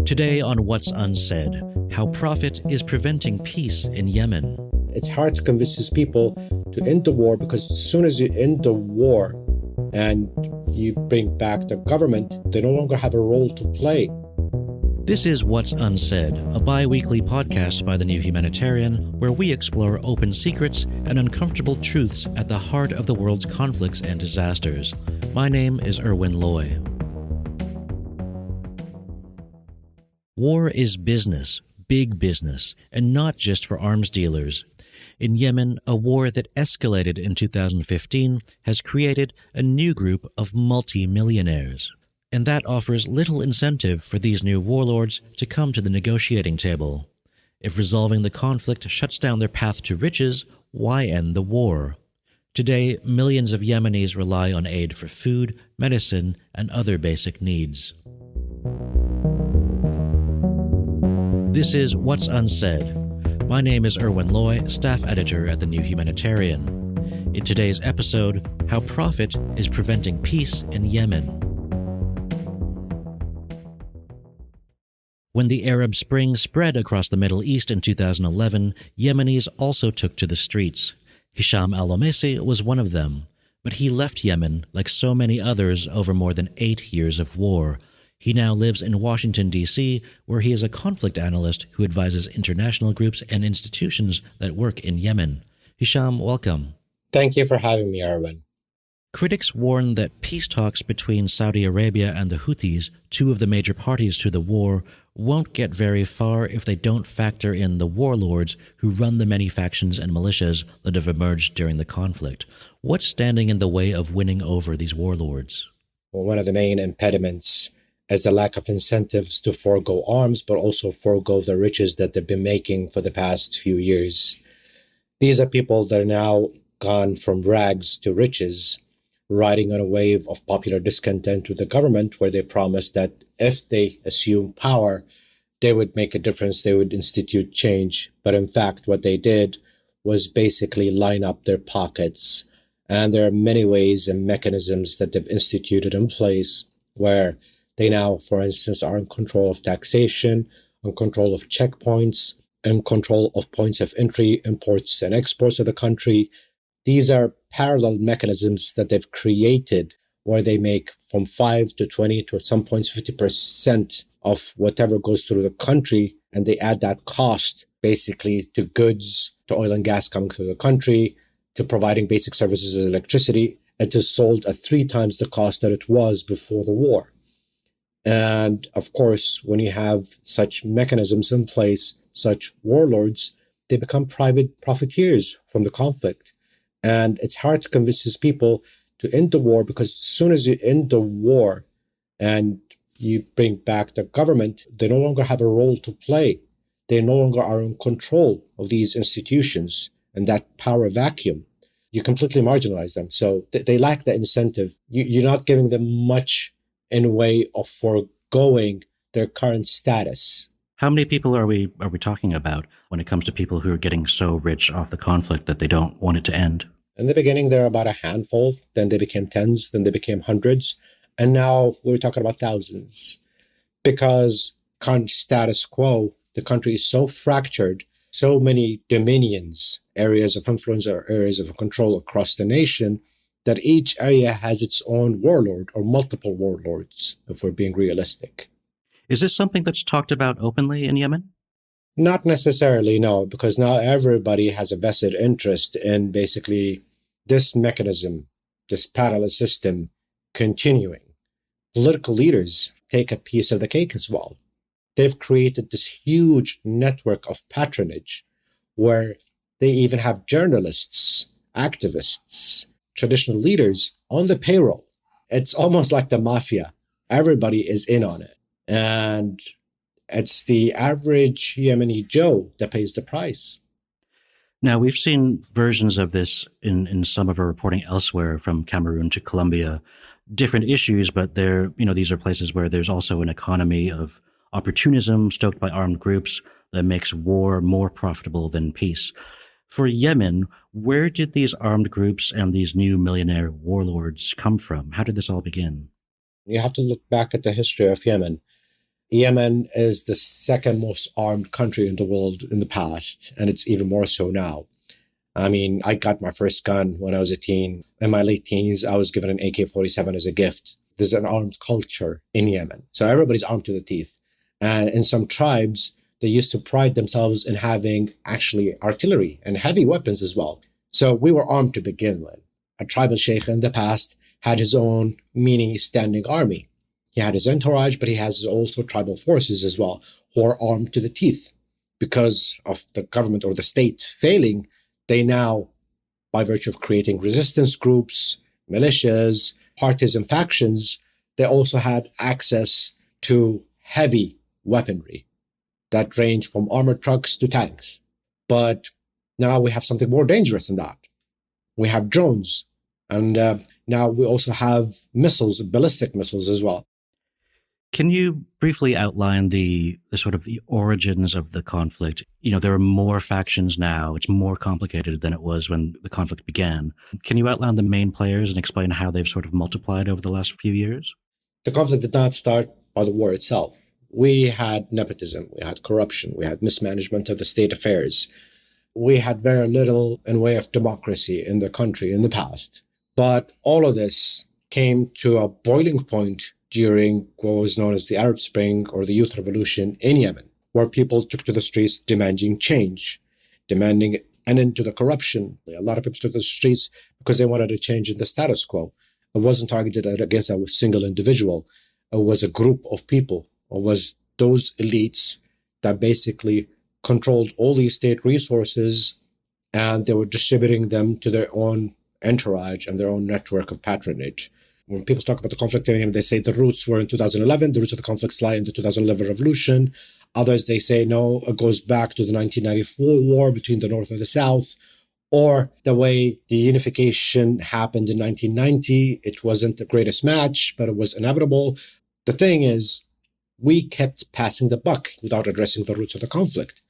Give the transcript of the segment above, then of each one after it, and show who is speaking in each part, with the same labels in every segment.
Speaker 1: Today on What's Unsaid, how profit is preventing peace in Yemen.
Speaker 2: It's hard to convince these people to end the war because as soon as you end the war and you bring back the government, they no longer have a role to play.
Speaker 1: This is What's Unsaid, a bi-weekly podcast by the New Humanitarian, where we explore open secrets and uncomfortable truths at the heart of the world's conflicts and disasters. My name is Irwin Loy. War is business, big business, and not just for arms dealers. In Yemen, a war that escalated in 2015 has created a new group of multi-millionaires. And that offers little incentive for these new warlords to come to the negotiating table. If resolving the conflict shuts down their path to riches, why end the war? Today, millions of Yemenis rely on aid for food, medicine, and other basic needs. This is What's Unsaid. My name is Irwin Loy, staff editor at the New Humanitarian. In today's episode, how profit is preventing peace in Yemen. When the Arab Spring spread across the Middle East in 2011, Yemenis also took to the streets. Hisham Al-Omeisy was one of them, but he left Yemen, like so many others, over more than 8 years of war. He now lives in Washington, D.C., where he is a conflict analyst who advises international groups and institutions that work in Yemen. Hisham, welcome.
Speaker 2: Thank you for having me, Irwin.
Speaker 1: Critics warn that peace talks between Saudi Arabia and the Houthis, two of the major parties to the war, won't get very far if they don't factor in the warlords who run the many factions and militias that have emerged during the conflict. What's standing in the way of winning over these warlords?
Speaker 2: Well, one of the main impediments is the lack of incentives to forego arms, but also forego the riches that they've been making for the past few years. These are people that are now gone from rags to riches, riding on a wave of popular discontent with the government, where they promised that if they assume power, they would make a difference, they would institute change. But in fact, what they did was basically line up their pockets. And there are many ways and mechanisms that they've instituted in place where they now, for instance, are in control of taxation, in control of checkpoints, in control of points of entry, imports and exports of the country. These are parallel mechanisms that they've created where they make from 5 to 20 to at some points 50% of whatever goes through the country. And they add that cost basically to goods, to oil and gas coming through the country, to providing basic services as electricity. It is sold at 3 times the cost that it was before the war. And of course, when you have such mechanisms in place, such warlords, they become private profiteers from the conflict. And it's hard to convince these people to end the war because as soon as you end the war and you bring back the government, they no longer have a role to play. They no longer are in control of these institutions and that power vacuum. You completely marginalize them. So they lack the incentive. You're not giving them much in a way of foregoing their current status.
Speaker 1: How many people are we talking about when it comes to people who are getting so rich off the conflict that they don't want it to end?
Speaker 2: In the beginning, there were about a handful. Then they became tens. Then they became hundreds. And now we're talking about thousands. Because current status quo, the country is so fractured, so many dominions, areas of influence or areas of control across the nation, that each area has its own warlord or multiple warlords, if we're being realistic.
Speaker 1: Is this something that's talked about openly in Yemen?
Speaker 2: Not necessarily, no, because now everybody has a vested interest in basically this mechanism, this parallel system continuing. Political leaders take a piece of the cake as well. They've created this huge network of patronage where they even have journalists, activists, traditional leaders on the payroll. It's almost like the mafia. Everybody is in on it. And it's the average Yemeni Joe that pays the price.
Speaker 1: Now, we've seen versions of this in some of our reporting elsewhere, from Cameroon to Colombia. Different issues, but these are places where there's also an economy of opportunism stoked by armed groups that makes war more profitable than peace. For Yemen, where did these armed groups and these new millionaire warlords come from? How did this all begin?
Speaker 2: You have to look back at the history of Yemen. Yemen is the second most armed country in the world in the past, and it's even more so now. I mean, I got my first gun when I was a teen. In my late teens, I was given an AK-47 as a gift. There's an armed culture in Yemen. So everybody's armed to the teeth. And in some tribes, they used to pride themselves in having actually artillery and heavy weapons as well. So we were armed to begin with. A tribal sheikh in the past had his own mini standing army. He had his entourage, but he has also tribal forces as well, who are armed to the teeth. Because of the government or the state failing, they now, by virtue of creating resistance groups, militias, parties, and factions, they also had access to heavy weaponry that range from armored trucks to tanks. But now we have something more dangerous than that. We have drones, and now we also have missiles, ballistic missiles as well.
Speaker 1: Can you briefly outline the sort of the origins of the conflict? There are more factions now. It's more complicated than it was when the conflict began. Can you outline the main players and explain how they've sort of multiplied over the last few years?
Speaker 2: The conflict did not start by the war itself. We had nepotism, we had corruption, we had mismanagement of the state affairs. We had very little in way of democracy in the country in the past. But all of this came to a boiling point during what was known as the Arab Spring or the Youth Revolution in Yemen, where people took to the streets demanding change, demanding an end to the corruption. A lot of people took to the streets because they wanted a change in the status quo. It wasn't targeted against a single individual. It was a group of people. It was those elites that basically controlled all these state resources, and they were distributing them to their own entourage and their own network of patronage. When people talk about the conflict in Yemen, they say the roots were in 2011. The roots of the conflicts lie in the 2011 revolution. Others, they say, no, it goes back to the 1994 war between the North and the South, or the way the unification happened in 1990. It wasn't the greatest match, but it was inevitable. The thing is, we kept passing the buck without addressing the roots of the conflict.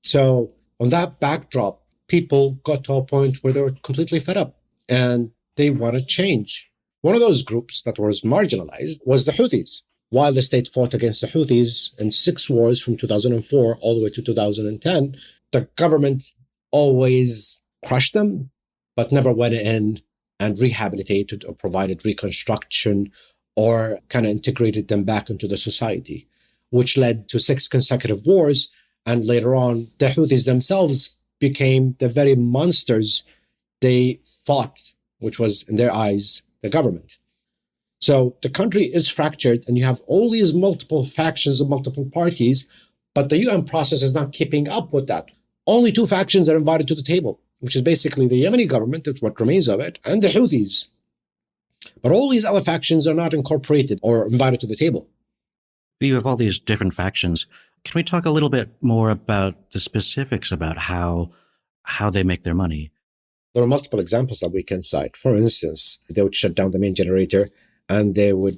Speaker 2: So on that backdrop, people got to a point where they were completely fed up and they wanted change. One of those groups that was marginalized was the Houthis. While the state fought against the Houthis in 6 wars from 2004 all the way to 2010, the government always crushed them, but never went in and rehabilitated or provided reconstruction or kind of integrated them back into the society, which led to 6 consecutive wars. And later on, the Houthis themselves became the very monsters they fought, which was, in their eyes, the government. So the country is fractured, and you have all these multiple factions and multiple parties, but the UN process is not keeping up with that. Only 2 factions are invited to the table, which is basically the Yemeni government, that's what remains of it, and the Houthis. But all these other factions are not incorporated or invited to the table.
Speaker 1: You have all these different factions. Can we talk a little bit more about the specifics about how they make their money?
Speaker 2: There are multiple examples that we can cite. For instance, they would shut down the main generator and they would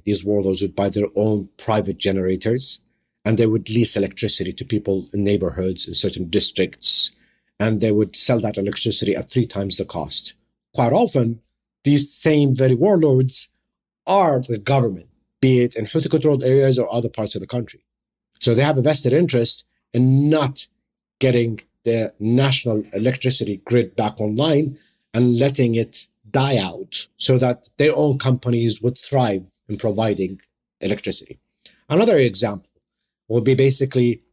Speaker 2: these warlords would buy their own private generators, and they would lease electricity to people in neighborhoods in certain districts, and they would sell that electricity at 3 times the cost. Quite often, these same very warlords are the government, be it in Houthi-controlled areas or other parts of the country. So they have a vested interest in not getting the national electricity grid back online and letting it die out so that their own companies would thrive in providing electricity. Another example would be basically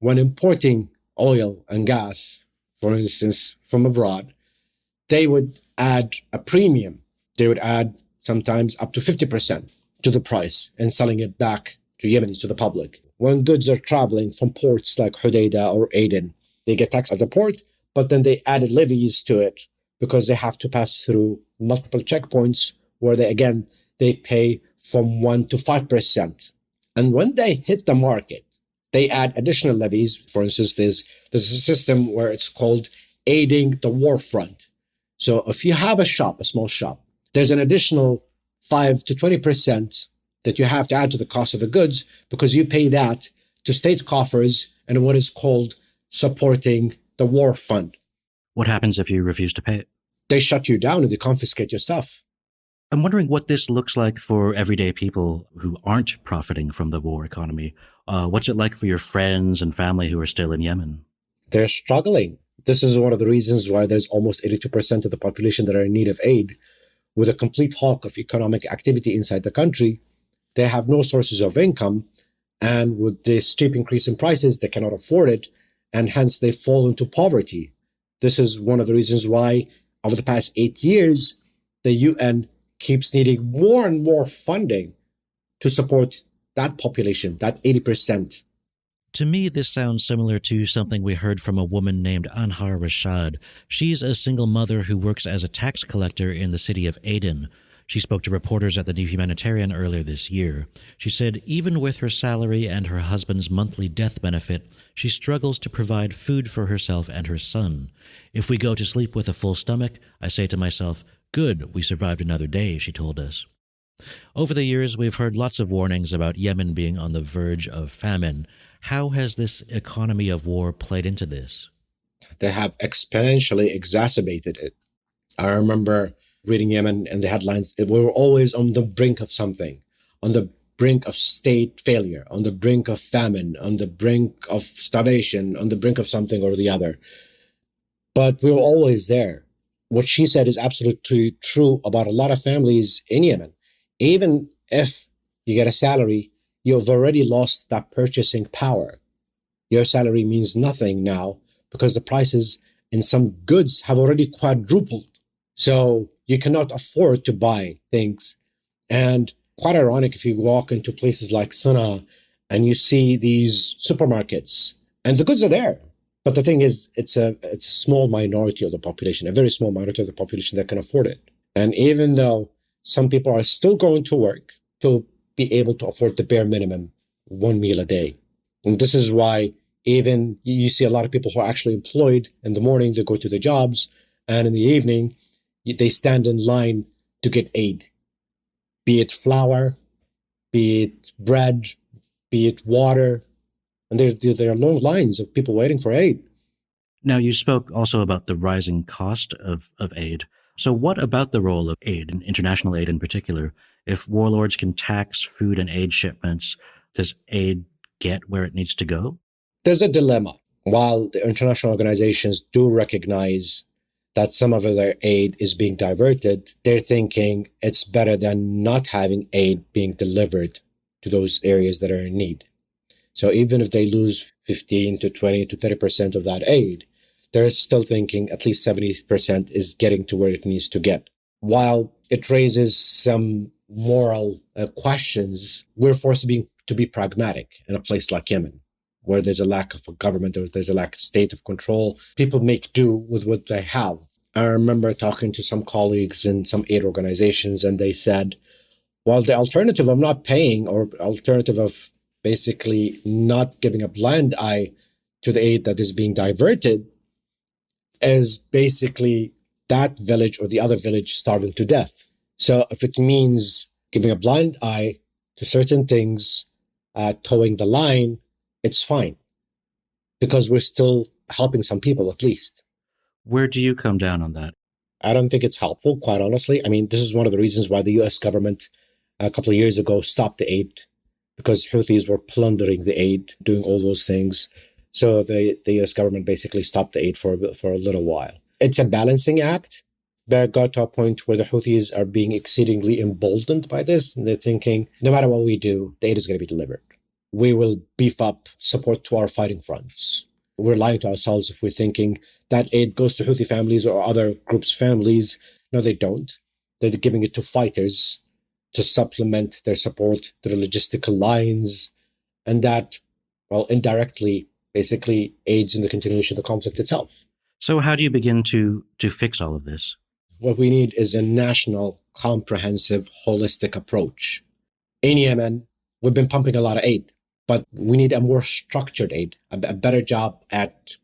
Speaker 2: when importing oil and gas, for instance, from abroad, they would add a premium. They would add sometimes up to 50% to the price and selling it back to Yemenis, to the public. When goods are traveling from ports like Hodeidah or Aden, they get taxed at the port, but then they added levies to it because they have to pass through multiple checkpoints where they pay from 1 to 5%. And when they hit the market, they add additional levies. For instance, there's a system where it's called aiding the war front. So if you have a small shop, there's an additional 5 to 20% that you have to add to the cost of the goods because you pay that to state coffers and what is called supporting the war fund.
Speaker 1: What happens if you refuse to pay it?
Speaker 2: They shut you down and they confiscate your stuff.
Speaker 1: I'm wondering what this looks like for everyday people who aren't profiting from the war economy. What's it like for your friends and family who are still in Yemen?
Speaker 2: They're struggling. This is one of the reasons why there's almost 82% of the population that are in need of aid. With a complete halt of economic activity inside the country, they have no sources of income. And with this steep increase in prices, they cannot afford it. And hence they fall into poverty. This is one of the reasons why over the past 8 years, the UN keeps needing more and more funding to support that population, that 80%.
Speaker 1: To me, this sounds similar to something we heard from a woman named Anhar Rashad. She's a single mother who works as a tax collector in the city of Aden. She spoke to reporters at the New Humanitarian earlier this year. She said even with her salary and her husband's monthly death benefit, she struggles to provide food for herself and her son. If we go to sleep with a full stomach, I say to myself, good, we survived another day, she told us. Over the years, we've heard lots of warnings about Yemen being on the verge of famine. How has this economy of war played into this?
Speaker 2: They have exponentially exacerbated it. I remember reading Yemen and the headlines. We were always on the brink of something, on the brink of state failure, on the brink of famine, on the brink of starvation, on the brink of something or the other. But we were always there. What she said is absolutely true about a lot of families in Yemen. Even if you get a salary, you've already lost that purchasing power. Your salary means nothing now because the prices in some goods have already quadrupled. So you cannot afford to buy things. And quite ironic if you walk into places like Sana'a and you see these supermarkets and the goods are there. But the thing is, it's a small minority of the population, a very small minority of the population that can afford it. And even though some people are still going to work to be able to afford the bare minimum, one meal a day. And this is why even you see a lot of people who are actually employed in the morning, they go to their jobs, and in the evening, they stand in line to get aid, be it flour, be it bread, be it water. And there are long lines of people waiting for aid.
Speaker 1: Now, you spoke also about the rising cost of aid. So what about the role of aid, and international aid in particular? If warlords can tax food and aid shipments, does aid get where it needs to go?
Speaker 2: There's a dilemma. While the international organizations do recognize that some of their aid is being diverted, they're thinking it's better than not having aid being delivered to those areas that are in need. So even if they lose 15 to 20 to 30% of that aid, they're still thinking at least 70% is getting to where it needs to get. While it raises some moral questions, we're forced to be pragmatic in a place like Yemen, where there's a lack of a government, there's a lack of state of control. People make do with what they have. I remember talking to some colleagues in some aid organizations, and they said, well, the alternative of not paying or alternative of basically not giving a blind eye to the aid that is being diverted is basically that village or the other village starving to death. So if it means giving a blind eye to certain things, towing the line, it's fine because we're still helping some people at least.
Speaker 1: Where do you come down on that?
Speaker 2: I don't think it's helpful, quite honestly. I mean, this is one of the reasons why the US government a couple of years ago stopped the aid, because Houthis were plundering the aid, doing all those things. So the US government basically stopped the aid for a little while. It's a balancing act. They got to a point where the Houthis are being exceedingly emboldened by this, and they're thinking, no matter what we do, the aid is going to be delivered. We will beef up support to our fighting fronts. We're lying to ourselves if we're thinking that aid goes to Houthi families or other groups' families. No, they don't. They're giving it to fighters to supplement their support to the logistical lines, and that, well, indirectly, basically aids in the continuation of the conflict itself.
Speaker 1: So how do you begin to fix all of this?
Speaker 2: What we need is a national, comprehensive, holistic approach. In Yemen, we've been pumping a lot of aid, but we need a more structured aid, a better job at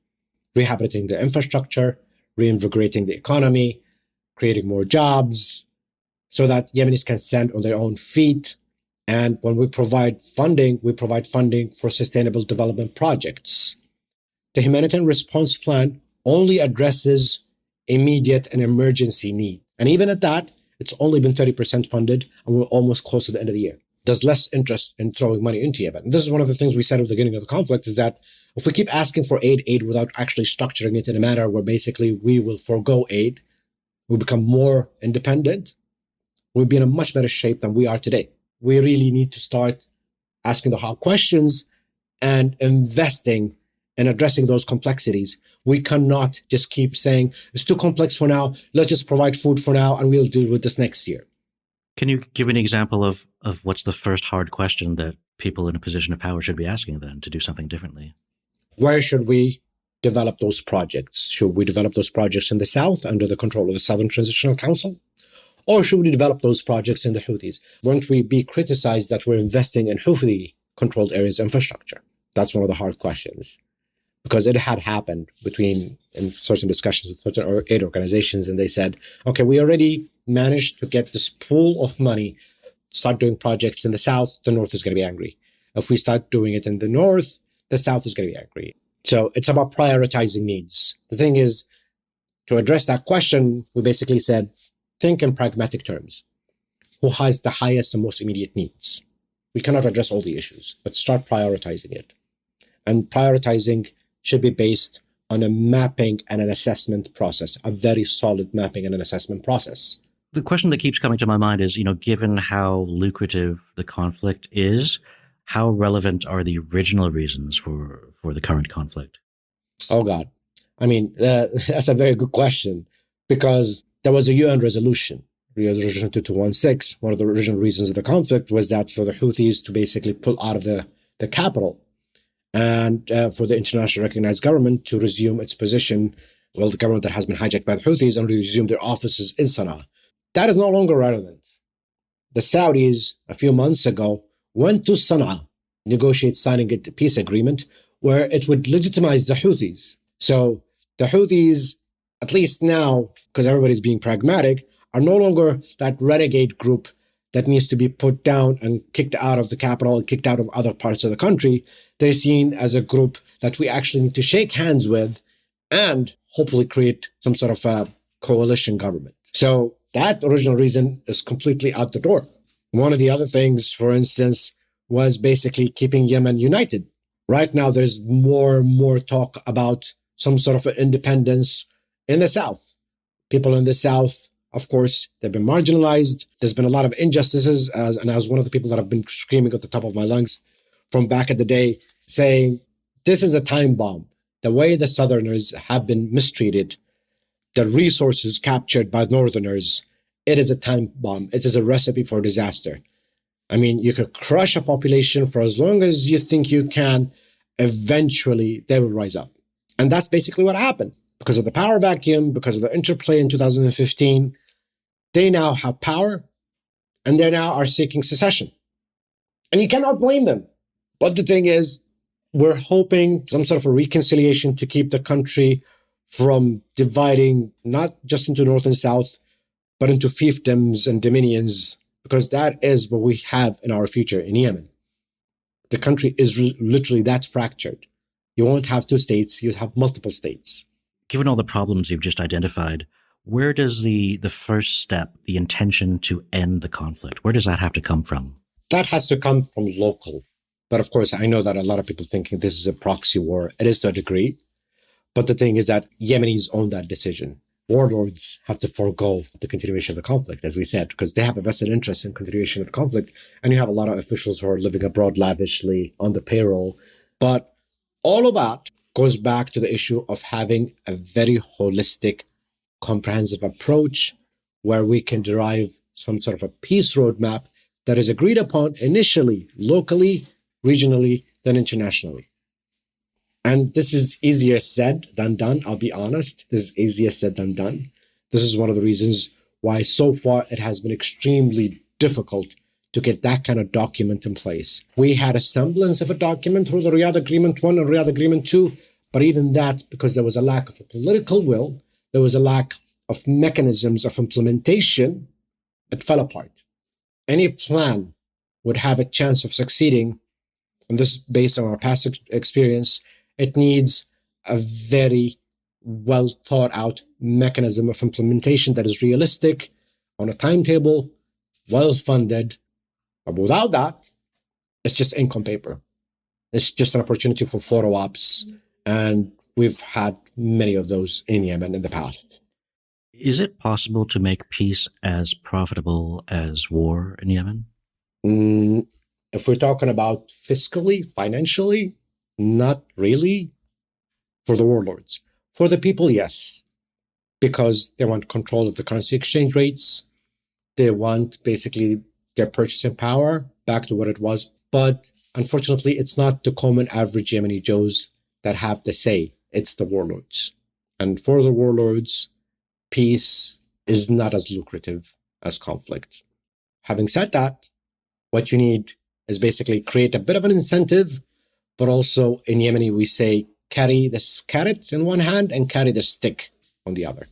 Speaker 2: rehabilitating the infrastructure, reinvigorating the economy, creating more jobs, so that Yemenis can stand on their own feet. And when we provide funding for sustainable development projects. The humanitarian response plan only addresses immediate and emergency need. And even at that, It's only been 30% funded, and we're almost close to the end of the year. There's less interest in throwing money into Yemen. And this is one of the things we said at the beginning of the conflict, is that if we keep asking for aid without actually structuring it in a manner where basically we will forego aid, we become more independent, we'll be in a much better shape than we are today. We really need to start asking the hard questions and investing in addressing those complexities. We cannot just keep saying, it's too complex for now, let's just provide food for now and we'll deal with this next year.
Speaker 1: Can you give an example of what's the first hard question that people in a position of power should be asking then to do something differently?
Speaker 2: Where should we develop those projects? Should we develop those projects in the south under the control of the Southern Transitional Council? Or should we develop those projects in the Houthis? Won't we be criticized that we're investing in Houthi-controlled areas infrastructure? That's one of the hard questions. Because it had happened in certain discussions with certain aid organizations, and they said, okay, we already managed to get this pool of money, start doing projects in the south, the north is going to be angry. If we start doing it in the north, the south is going to be angry. So it's about prioritizing needs. The thing is, to address that question, we basically said, think in pragmatic terms. Who has the highest and most immediate needs? We cannot address all the issues, but start prioritizing it. And prioritizing should be based on a mapping and an assessment process, a very solid mapping and an assessment process.
Speaker 1: The question that keeps coming to my mind is, given how lucrative the conflict is, how relevant are the original reasons for the current conflict?
Speaker 2: Oh, God. I mean, that's a very good question, because there was a UN resolution, Resolution 2216. One of the original reasons of the conflict was that for the Houthis to basically pull out of the capital, and for the internationally recognized government to resume its position, well, the government that has been hijacked by the Houthis, and resume their offices in Sana'a. That is no longer relevant. The Saudis, a few months ago, went to Sana'a, negotiate signing a peace agreement where it would legitimize the Houthis. So the Houthis, at least now, because everybody's being pragmatic, are no longer that renegade group that needs to be put down and kicked out of the capital and kicked out of other parts of the country. They're seen as a group that we actually need to shake hands with and hopefully create some sort of a coalition government. So that original reason is completely out the door. One of the other things, for instance, was basically keeping Yemen united. Right now, there's more and more talk about some sort of independence in the south. People in the south, of course, they've been marginalized. There's been a lot of injustices. And I was one of the people that have been screaming at the top of my lungs from back in the day, saying, this is a time bomb. The way the Southerners have been mistreated, the resources captured by Northerners, it is a time bomb. It is a recipe for disaster. I mean, you could crush a population for as long as you think you can. Eventually, they will rise up. And that's basically what happened. Because of the power vacuum, because of the interplay in 2015, they now have power, and they now are seeking secession. And you cannot blame them. But the thing is, we're hoping some sort of a reconciliation to keep the country from dividing not just into North and South, but into fiefdoms and dominions, because that is what we have in our future in Yemen. The country is literally that fractured. You won't have two states, you'd have multiple states.
Speaker 1: Given all the problems you've just identified, where does the first step, the intention to end the conflict, where does that have to come from?
Speaker 2: That has to come from local. But of course, I know that a lot of people thinking this is a proxy war. It is to a degree. But the thing is that Yemenis own that decision. Warlords have to forego the continuation of the conflict, as we said, because they have a vested interest in continuation of the conflict. And you have a lot of officials who are living abroad lavishly on the payroll. But all of that goes back to the issue of having a very holistic, comprehensive approach where we can derive some sort of a peace roadmap that is agreed upon initially, locally, regionally, then internationally. And this is easier said than done. I'll be honest. This is easier said than done. This is one of the reasons why so far it has been extremely difficult to get that kind of document in place. We had a semblance of a document through the Riyadh Agreement 1 and Riyadh Agreement 2, but even that, because there was a lack of a political will, there was a lack of mechanisms of implementation, it fell apart. Any plan would have a chance of succeeding, and this is based on our past experience. It needs a very well thought out mechanism of implementation that is realistic, on a timetable, well-funded. But without that, it's just ink on paper. It's just an opportunity for photo ops. And we've had many of those in Yemen in the past.
Speaker 1: Is it possible to make peace as profitable as war in Yemen?
Speaker 2: If we're talking about fiscally, financially, not really. For the warlords. For the people, yes, because they want control of the currency exchange rates. They want basically their purchasing power back to what it was. But unfortunately, it's not the common average Yemeni Joes that have the say. It's the warlords. And for the warlords, peace is not as lucrative as conflict. Having said that, what you need is basically create a bit of an incentive, but also in Yemeni, we say, carry this carrot in one hand and carry the stick on the other.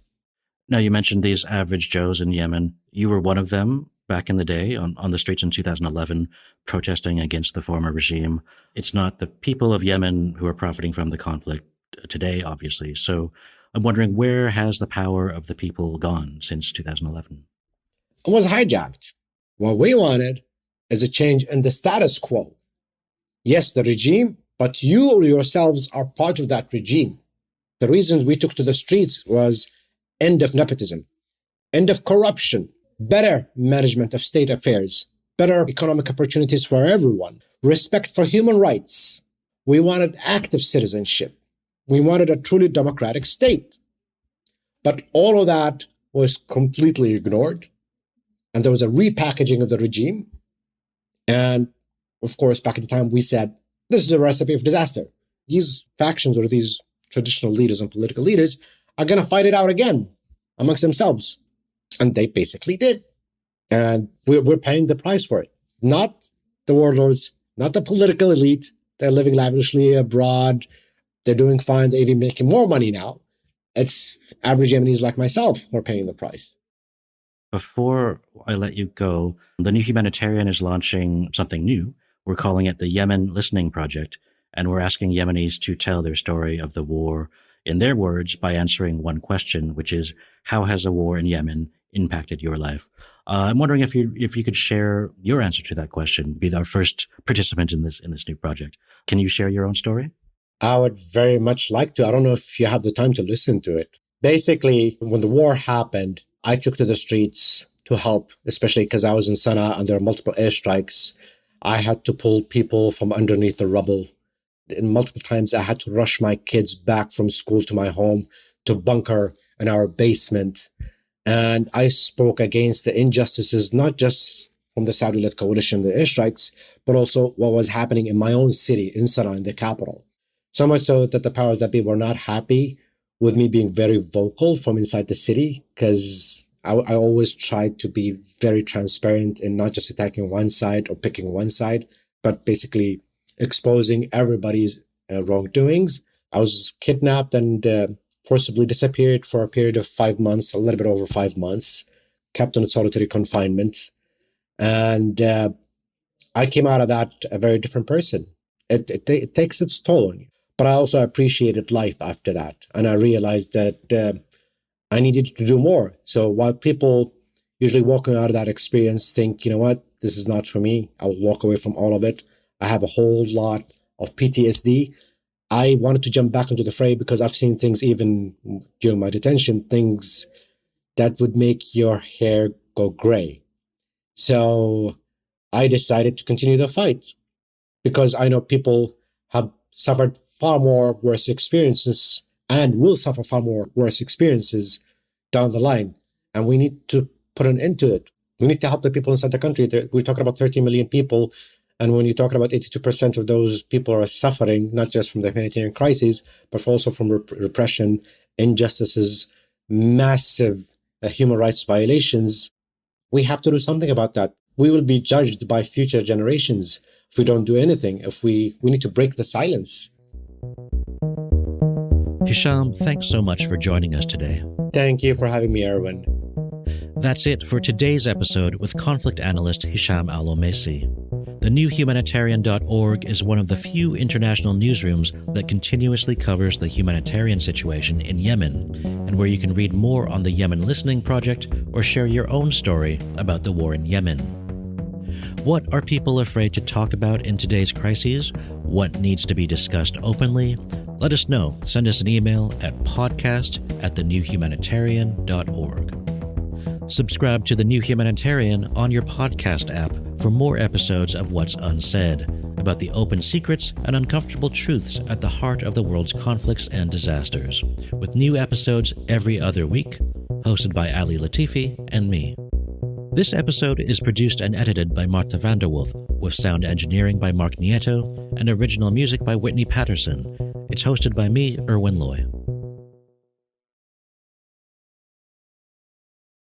Speaker 1: Now, you mentioned these average Joes in Yemen. You were one of them back in the day on the streets in 2011, protesting against the former regime. It's not the people of Yemen who are profiting from the conflict today, obviously. So I'm wondering, where has the power of the people gone since 2011?
Speaker 2: It was hijacked. What we wanted is a change in the status quo. Yes, the regime, but you yourselves are part of that regime. The reason we took to the streets was end of nepotism, end of corruption, better management of state affairs, better economic opportunities for everyone, respect for human rights. We wanted active citizenship. We wanted a truly democratic state. But all of that was completely ignored. And there was a repackaging of the regime. And of course, back at the time, we said, this is a recipe of disaster. These factions or these traditional leaders and political leaders are going to fight it out again amongst themselves. And they basically did. And we're paying the price for it. Not the warlords, not the political elite. They're living lavishly abroad. They're doing fine. They're even making more money now. It's average Yemenis like myself who are paying the price.
Speaker 1: Before I let you go, the new Humanitarian is launching something new. We're calling it the Yemen Listening Project, and we're asking Yemenis to tell their story of the war in their words by answering one question, which is, how has a war in Yemen impacted your life? I'm wondering if you could share your answer to that question, be our first participant in this new project. Can you share your own story?
Speaker 2: I would very much like to. I don't know if you have the time to listen to it. Basically, when the war happened, I took to the streets to help, especially because I was in Sana'a and there were multiple airstrikes. I had to pull people from underneath the rubble. And multiple times I had to rush my kids back from school to my home to bunker in our basement. And I spoke against the injustices, not just from the Saudi-led coalition, the airstrikes, but also what was happening in my own city, in Sana'a, in the capital. So much so that the powers that be were not happy with me being very vocal from inside the city, because I always tried to be very transparent and not just attacking one side or picking one side, but basically exposing everybody's wrongdoings. I was kidnapped and forcibly disappeared for a period of 5 months, a little bit over 5 months, kept in solitary confinement. And I came out of that a very different person. It takes its toll on you. But I also appreciated life after that. And I realized that I needed to do more. So while people usually walking out of that experience think, you know what, this is not for me, I will walk away from all of it. I have a whole lot of PTSD. I wanted to jump back into the fray because I've seen things even during my detention, things that would make your hair go gray. So I decided to continue the fight because I know people have suffered far more worse experiences and will suffer far more worse experiences down the line. And we need to put an end to it. We need to help the people inside the country. We're talking about 30 million people. And when you're talking about 82% of those people are suffering, not just from the humanitarian crisis, but also from repression, injustices, massive human rights violations, we have to do something about that. We will be judged by future generations if we don't do anything, if we need to break the silence.
Speaker 1: Hisham, thanks so much for joining us today.
Speaker 2: Thank you for having me, Irwin.
Speaker 1: That's it for today's episode with conflict analyst Hisham Al-Omeisy. TheNewHumanitarian.org is one of the few international newsrooms that continuously covers the humanitarian situation in Yemen, and where you can read more on the Yemen Listening Project or share your own story about the war in Yemen. What are people afraid to talk about in today's crises? What needs to be discussed openly? Let us know. Send us an email at podcast@thenewhumanitarian.org. Subscribe to The New Humanitarian on your podcast app for more episodes of What's Unsaid, about the open secrets and uncomfortable truths at the heart of the world's conflicts and disasters, with new episodes every other week, hosted by Ali Latifi and me. This episode is produced and edited by Marta Vanderwolf, with sound engineering by Mark Nieto and original music by Whitney Patterson. It's hosted by me, Irwin Loy.